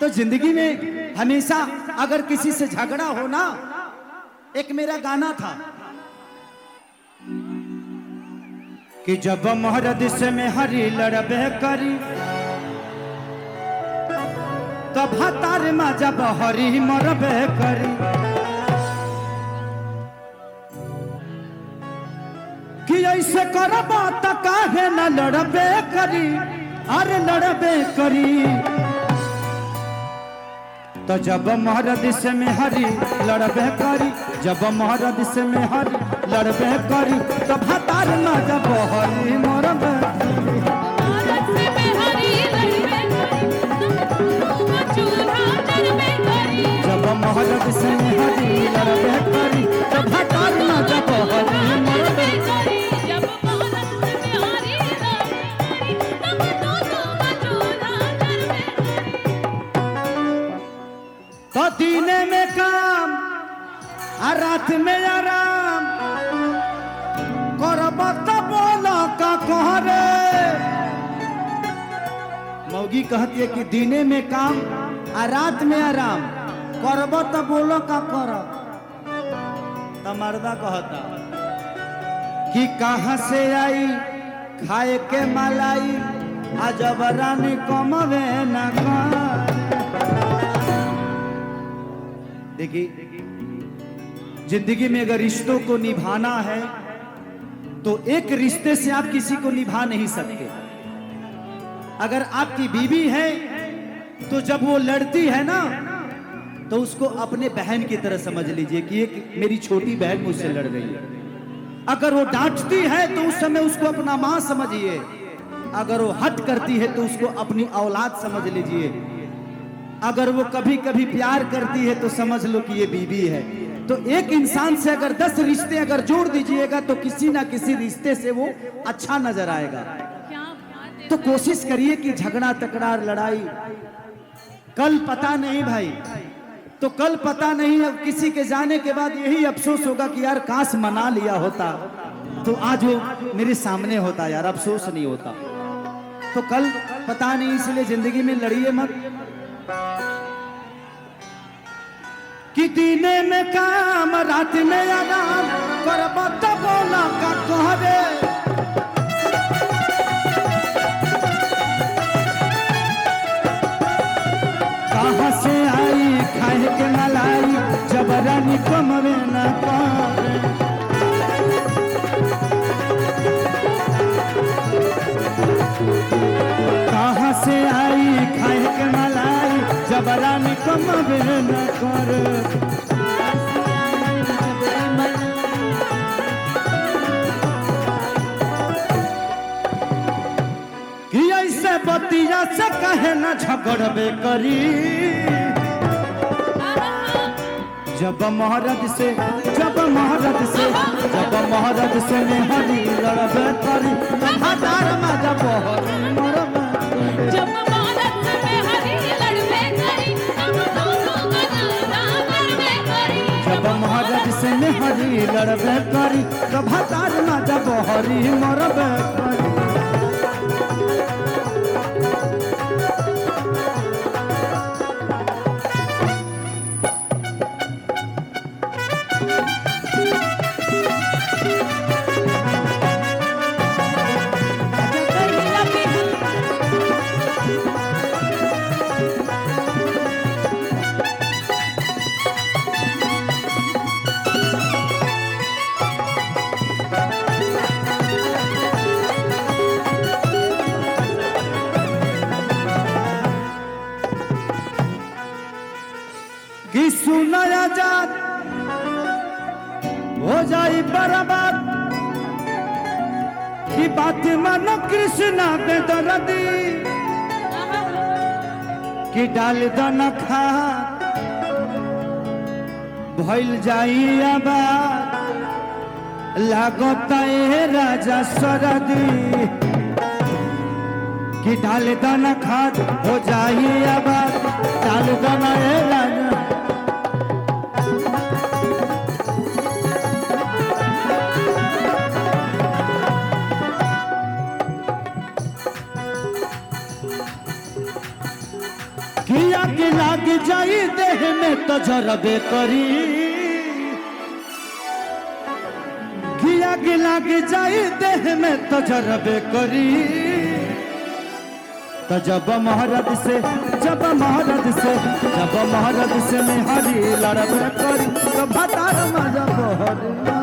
तो जिंदगी में हमेशा अगर किसी से झगड़ा हो ना, एक मेरा गाना था कि जब मोहरद से में हरी लड़बे करी तब हतार में जब हरी मरबे करी, कि ऐसे करबा त काहे न लड़बे करी, अरे लड़बे करी। तो जब मोहरद से में हरी लड़बे करी, जब मोहरद से में हरी लड़बे करी तब हतार में जब हरी मरबे करी। जब मोहरद से में हरी लड़बे करी तब हतार में जब हरी मरबे करी। तो दीने में काम और रात में आराम करब तो बोलो का कहरे। मौगी कहती है कि दीने में काम और रात में आराम करब तो बोलो का करब। तो मर्दा कहता कि कहाँ से आई खाए के मलाई, अजब रानी कमवे न कर। देखिए, जिंदगी में अगर रिश्तों को निभाना है तो एक रिश्ते से आप किसी को निभा नहीं सकते। अगर आपकी बीवी है तो जब वो लड़ती है ना तो उसको अपने बहन की तरह समझ लीजिए कि एक मेरी छोटी बहन मुझसे लड़ रही है। अगर वो डांटती है तो उस समय उसको अपना मां समझिए, अगर वो हट करती है तो उसको अपनी औलाद समझ लीजिए, अगर वो कभी कभी प्यार करती है तो समझ लो कि ये बीवी है। तो एक इंसान से अगर 10 रिश्ते अगर जोड़ दीजिएगा तो किसी ना किसी रिश्ते से वो अच्छा नजर आएगा। तो कोशिश करिए कि झगड़ा तकरार लड़ाई कल पता नहीं भाई, तो कल पता नहीं, अब किसी के जाने के बाद यही अफसोस होगा कि यार काश मना लिया होता तो आज वो मेरे सामने होता, यार अफसोस नहीं होता। तो कल पता नहीं, इसलिए जिंदगी में लड़िए मत। कि दीने में काम रात में आराम करब तो बोला का कहरे। कहाँ से आई खाए के मलाई, जब रानी कमवे न करे। कहाँ से आई खाए के मलाई, जब रानी कमवे न करे। कि ऐसे बतिया से कहे न झगड़बे करी। जब मोहरद से जब मोहरद से जब मोहरद से में हरी लड़बे करी तब हतार में जब हरी मरबे करी। जब मोहरद से में हरी लड़बे करी तब जब मोहरद से में हरी लड़बे करी तब हतार में जब हरी मरबे करी। कि सुनाया जात हो जाई बर्बाद, कि बात मानो कृष्णा बेदर्दी, कि डाल दन खा भइल जाई आबाद, लागत ए राजा सरदी। कि डाल दन खाद हो जाई आबाद, डाल दन ए राजा। किया के लाग जाई देह में तो जरबे करी, किया के लाग जाई देह में तो जरबे करी। तो जब महारत से मैं हरी लड़बे करी तो भतार मजा बहरी।